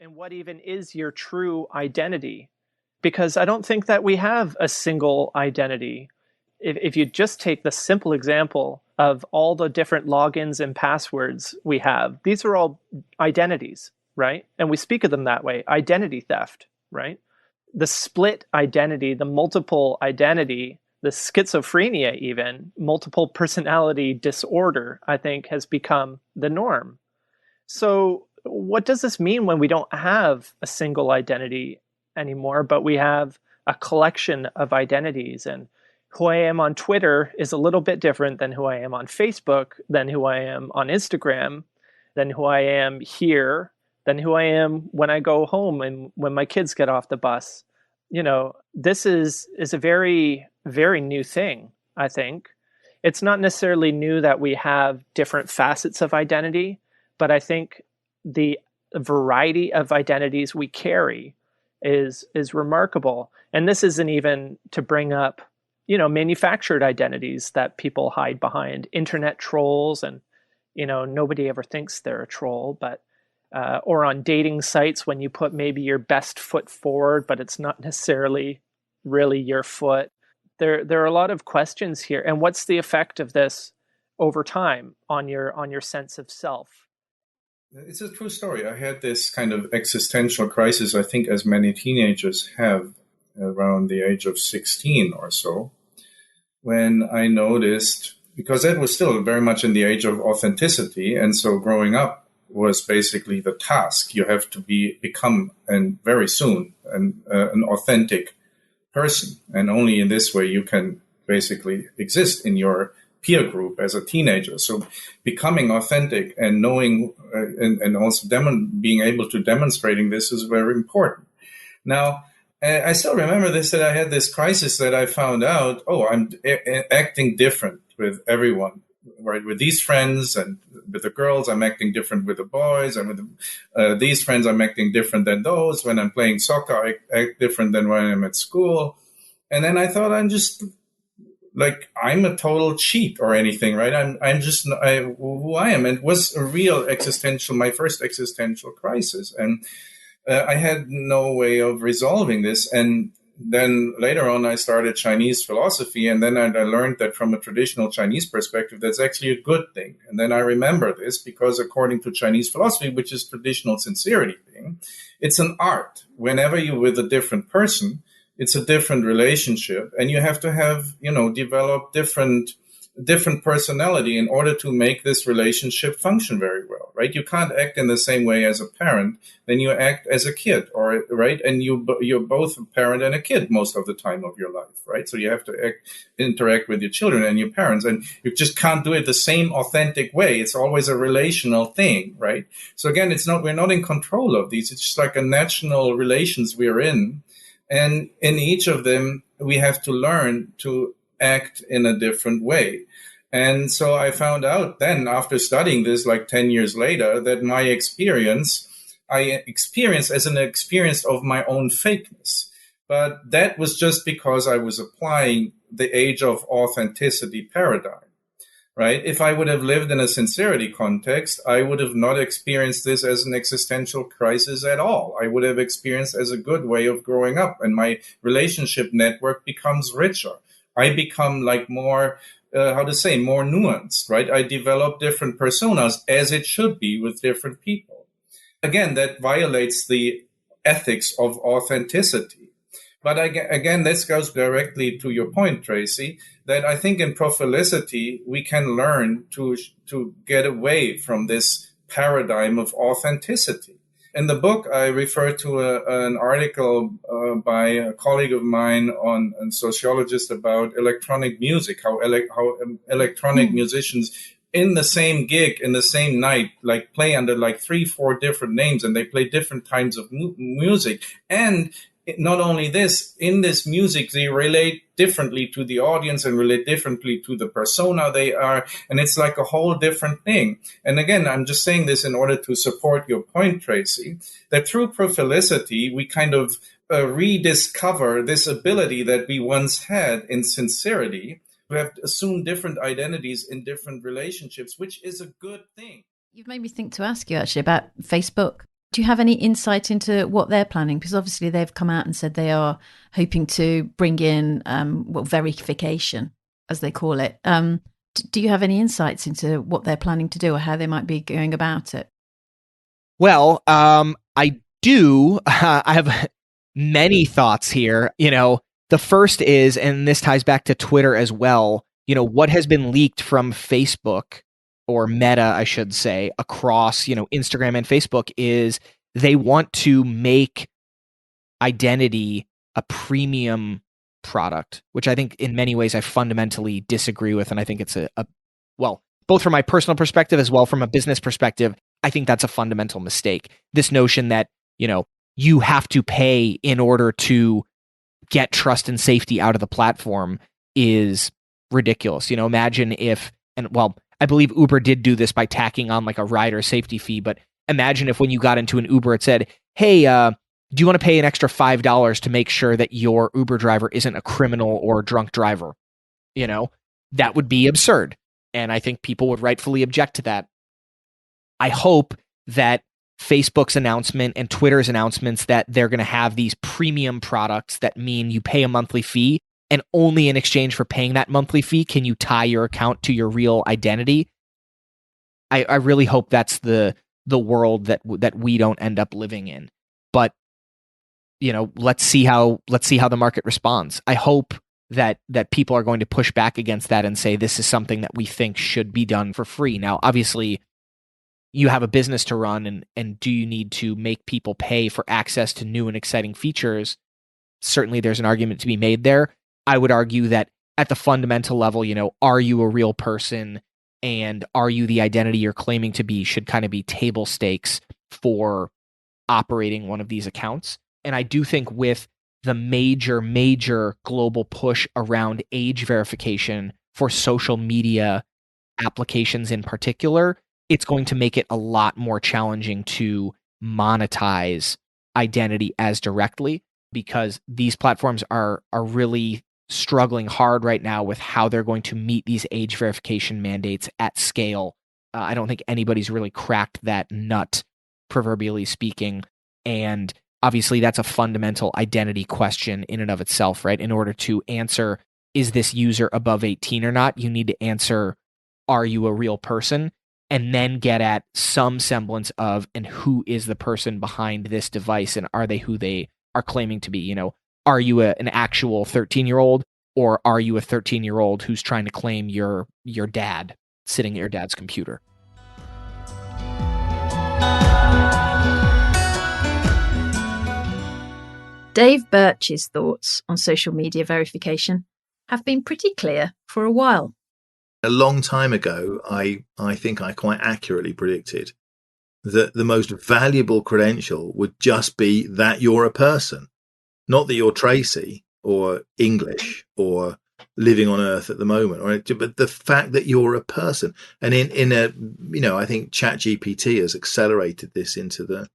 And what even is your true identity? Because I don't think that we have a single identity. If you just take the simple example of all the different logins and passwords we have, these are all identities, right? And we speak of them that way, identity theft, right? The split identity, the multiple identity, the schizophrenia, even multiple personality disorder, I think has become the norm. So, what does this mean when we don't have a single identity anymore, but we have a collection of identities? And who I am on Twitter is a little bit different than who I am on Facebook, than who I am on Instagram, than who I am here, than who I am when I go home and when my kids get off the bus. This is a very, very new thing, I think. It's not necessarily new that we have different facets of identity, but I think the variety of identities we carry is remarkable. And this isn't even to bring up, manufactured identities that people hide behind, internet trolls, and nobody ever thinks they're a troll, but or on dating sites when you put maybe your best foot forward, but it's not necessarily really your foot. There are a lot of questions here. And what's the effect of this over time on your sense of self? It's a true story. I had this kind of existential crisis, I think, as many teenagers have around the age of 16 or so, when I noticed, because that was still very much in the age of authenticity. And so growing up was basically the task. You have to become, and very soon, an authentic person. And only in this way you can basically exist in your peer group as a teenager. So becoming authentic and knowing and also being able to demonstrating this is very important. Now, I still remember this, that I had this crisis that I found out, I'm acting different with everyone, right? With these friends and with the girls, I'm acting different with the boys. And with these friends, I'm acting different than those. When I'm playing soccer, I act different than when I'm at school. And then I thought I'm a total cheat or anything, right? I'm just who I am. And it was a real my first existential crisis. And I had no way of resolving this. And then later on, I started Chinese philosophy. And then I learned that from a traditional Chinese perspective, that's actually a good thing. And then I remember this because according to Chinese philosophy, which is traditional sincerity thing, it's an art. Whenever you're with a different person, it's a different relationship, and you have to have, develop different personality in order to make this relationship function very well, right? You can't act in the same way as a parent than you act as a kid, or right? And you're both a parent and a kid most of the time of your life, right? So you have to interact with your children and your parents, and you just can't do it the same authentic way. It's always a relational thing, right? So again, we're not in control of these. It's just like a national relations we're in. And in each of them, we have to learn to act in a different way. And so I found out then, after studying this like 10 years later, that I experienced as an experience of my own fakeness. But that was just because I was applying the age of authenticity paradigm. Right? If I would have lived in a sincerity context, I would have not experienced this as an existential crisis at all. I would have experienced as a good way of growing up, and my relationship network becomes richer. I become more nuanced, right? I develop different personas as it should be with different people. Again, that violates the ethics of authenticity. But again, this goes directly to your point, Tracey, that I think in Profilicity, we can learn to get away from this paradigm of authenticity. In the book, I refer to an article by a colleague of mine, a sociologist, about electronic music, how electronic musicians in the same gig, in the same night, play under 3-4 different names, and they play different kinds of music. And not only this, in this music, they relate differently to the audience and relate differently to the persona they are. And it's like a whole different thing. And again, I'm just saying this in order to support your point, Tracey, that through Profilicity, we kind of rediscover this ability that we once had in sincerity. We have assumed different identities in different relationships, which is a good thing. You've made me think to ask you actually about Facebook. Do you have any insight into what they're planning? Because obviously they've come out and said they are hoping to bring in verification, as they call it. Do you have any insights into what they're planning to do or how they might be going about it? Well, I do. I have many thoughts here. The first is, and this ties back to Twitter as well, what has been leaked from Facebook, or Meta, I should say, across, Instagram and Facebook, is they want to make identity a premium product, which I think in many ways I fundamentally disagree with. And I think it's well, both from my personal perspective as well from a business perspective, I think that's a fundamental mistake. This notion that, you have to pay in order to get trust and safety out of the platform is ridiculous. Imagine if, I believe Uber did do this by tacking on like a rider safety fee, but imagine if when you got into an Uber, it said, hey, do you want to pay an extra $5 to make sure that your Uber driver isn't a criminal or a drunk driver? That would be absurd. And I think people would rightfully object to that. I hope that Facebook's announcement and Twitter's announcements that they're going to have these premium products that mean you pay a monthly fee, and only in exchange for paying that monthly fee can you tie your account to your real identity. I really hope that's the world that we don't end up living in. But let's see how the market responds. I hope that people are going to push back against that and say this is something that we think should be done for free. Now, obviously, you have a business to run, and do you need to make people pay for access to new and exciting features? Certainly, there's an argument to be made there. I would argue that at the fundamental level, are you a real person, and are you the identity you're claiming to be, should kind of be table stakes for operating one of these accounts. And I do think with the major global push around age verification for social media applications in particular, it's going to make it a lot more challenging to monetize identity as directly, because these platforms are really struggling hard right now with how they're going to meet these age verification mandates at scale. I don't think anybody's really cracked that nut, proverbially speaking. And obviously, that's a fundamental identity question in and of itself, right? In order to answer, is this user above 18 or not, you need to answer, are you a real person? And then get at some semblance of, and who is the person behind this device, and are they who they are claiming to be? Are you an actual 13-year-old, or are you a 13-year-old who's trying to claim your dad sitting at your dad's computer? Dave Birch's thoughts on social media verification have been pretty clear for a while. A long time ago, I think I quite accurately predicted that the most valuable credential would just be that you're a person, not that you're Tracey or English or living on Earth at the moment, but the fact that you're a person. And I think ChatGPT has accelerated this into the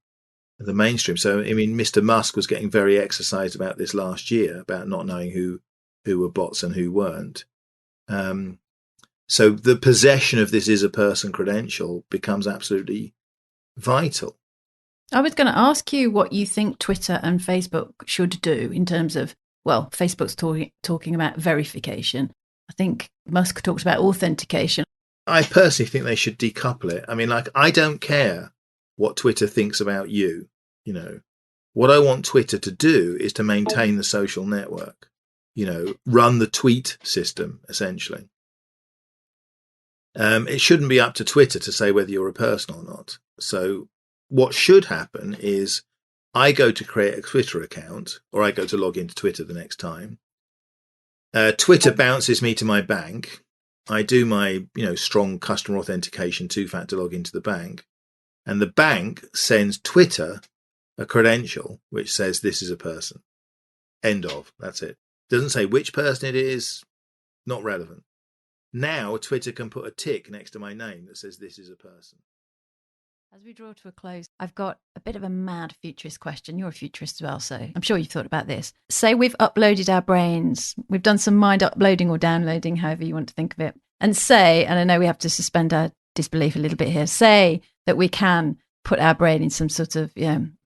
mainstream. So, Mr. Musk was getting very exercised about this last year, about not knowing who were bots and who weren't. So the possession of this is a person credential becomes absolutely vital. I was going to ask you what you think Twitter and Facebook should do in terms of, Facebook's talking about verification. I think Musk talked about authentication. I personally think they should decouple it. I don't care what Twitter thinks about you. What I want Twitter to do is to maintain the social network, run the tweet system, essentially. It shouldn't be up to Twitter to say whether you're a person or not. So what should happen is I go to create a Twitter account, or I go to log into Twitter the next time. Twitter bounces me to my bank. I do my, strong customer authentication 2-factor log into the bank. And the bank sends Twitter a credential which says this is a person. End of. That's it. Doesn't say which person it is. Not relevant. Now Twitter can put a tick next to my name that says this is a person. As we draw to a close, I've got a bit of a mad futurist question. You're a futurist as well, so I'm sure you've thought about this. Say we've uploaded our brains. We've done some mind uploading or downloading, however you want to think of it. And I know we have to suspend our disbelief a little bit here, say that we can put our brain in some sort of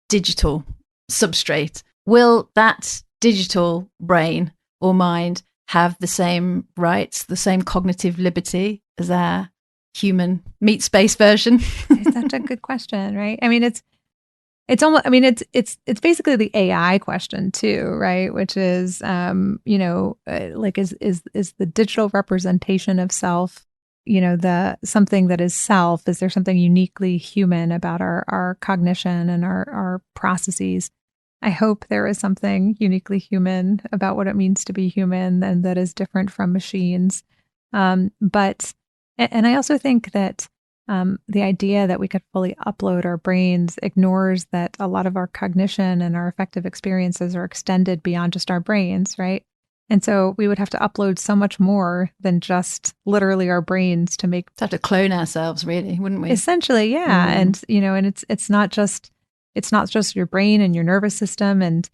digital substrate. Will that digital brain or mind have the same rights, the same cognitive liberty as our human meat space version? It's such a good question, right? I mean, it's almost, I mean, it's basically the AI question too, right? Which is, like is the digital representation of self, something that is self? Is there something uniquely human about our cognition and our processes? I hope there is something uniquely human about what it means to be human and that is different from machines. And I also think that the idea that we could fully upload our brains ignores that a lot of our cognition and our affective experiences are extended beyond just our brains, right? And so we would have to upload so much more than just literally our brains to make. We'd have to clone ourselves, really, wouldn't we? Essentially, yeah. And it's not just your brain and your nervous system and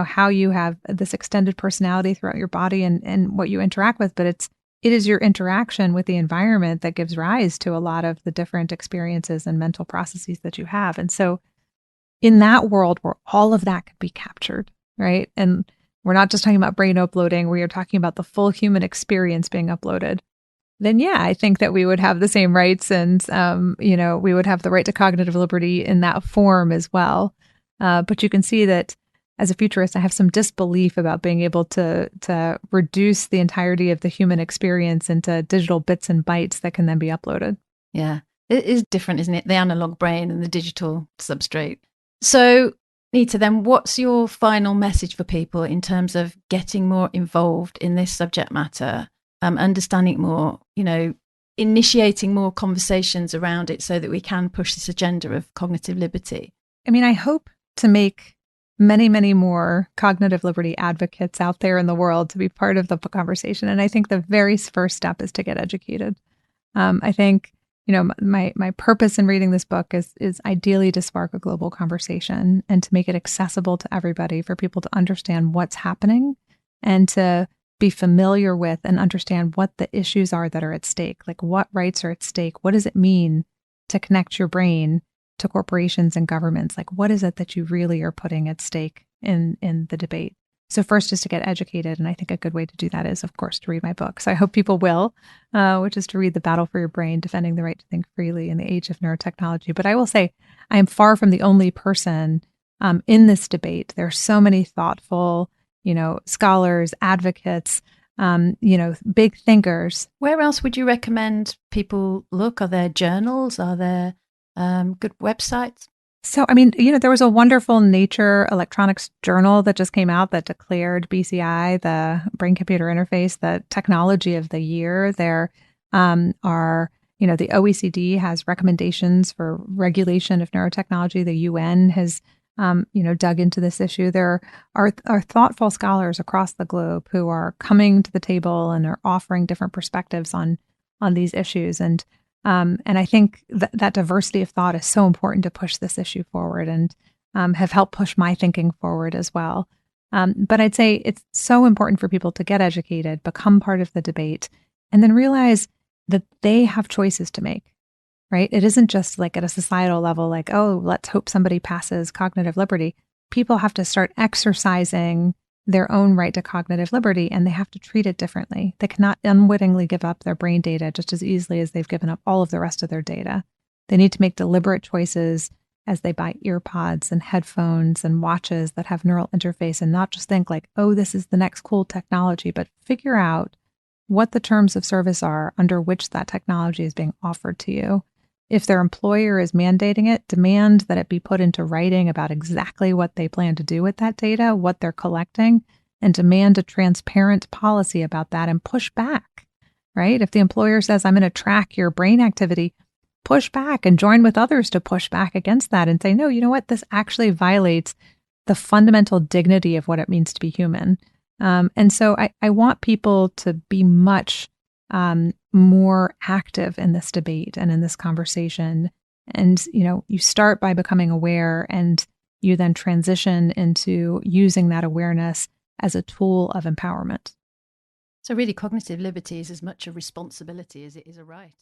how you have this extended personality throughout your body and what you interact with, but it is your interaction with the environment that gives rise to a lot of the different experiences and mental processes that you have. And so in that world where all of that could be captured, right? And we're not just talking about brain uploading, we are talking about the full human experience being uploaded. Then yeah, I think that we would have the same rights and, we would have the right to cognitive liberty in that form as well. But you can see that as a futurist, I have some disbelief about being able to reduce the entirety of the human experience into digital bits and bytes that can then be uploaded. Yeah, it is different, isn't it? The analog brain and the digital substrate. So, Nita, then what's your final message for people in terms of getting more involved in this subject matter, understanding it more, initiating more conversations around it so that we can push this agenda of cognitive liberty? I mean, I hope to make many, many more cognitive liberty advocates out there in the world to be part of the conversation. And I think the very first step is to get educated. I think, my purpose in reading this book is ideally to spark a global conversation and to make it accessible to everybody for people to understand what's happening and to be familiar with and understand what the issues are that are at stake. Like what rights are at stake? What does it mean to connect your brain to corporations and governments? Like what is it that you really are putting at stake in the debate? So first is to get educated. And I think a good way to do that is, of course, to read my book. So I hope people will, which is to read The Battle for Your Brain, Defending the Right to Think Freely in the Age of Neurotechnology. But I will say I am far from the only person in this debate. There are so many thoughtful, scholars, advocates, big thinkers. Where else would you recommend people look? Are there journals? Are there good websites? So, I mean, there was a wonderful Nature Electronics journal that just came out that declared BCI, the brain-computer interface, the technology of the year. There are, the OECD has recommendations for regulation of neurotechnology. The UN has, dug into this issue. There are thoughtful scholars across the globe who are coming to the table and are offering different perspectives on these issues. And I think that diversity of thought is so important to push this issue forward and have helped push my thinking forward as well. But I'd say it's so important for people to get educated, become part of the debate, and then realize that they have choices to make, right? It isn't just like at a societal level, like, oh, let's hope somebody passes cognitive liberty. People have to start exercising their own right to cognitive liberty, and they have to treat it differently. They cannot unwittingly give up their brain data just as easily as they've given up all of the rest of their data. They need to make deliberate choices as they buy ear pods and headphones and watches that have neural interface and not just think like, oh, this is the next cool technology, but figure out what the terms of service are under which that technology is being offered to you. If their employer is mandating it, demand that it be put into writing about exactly what they plan to do with that data, what they're collecting, and demand a transparent policy about that and push back, right? If the employer says, I'm going to track your brain activity, push back and join with others to push back against that and say, no, you know what? This actually violates the fundamental dignity of what it means to be human. And so I want people to be much more active in this debate and in this conversation. And, you start by becoming aware and you then transition into using that awareness as a tool of empowerment. So really, cognitive liberty is as much a responsibility as it is a right.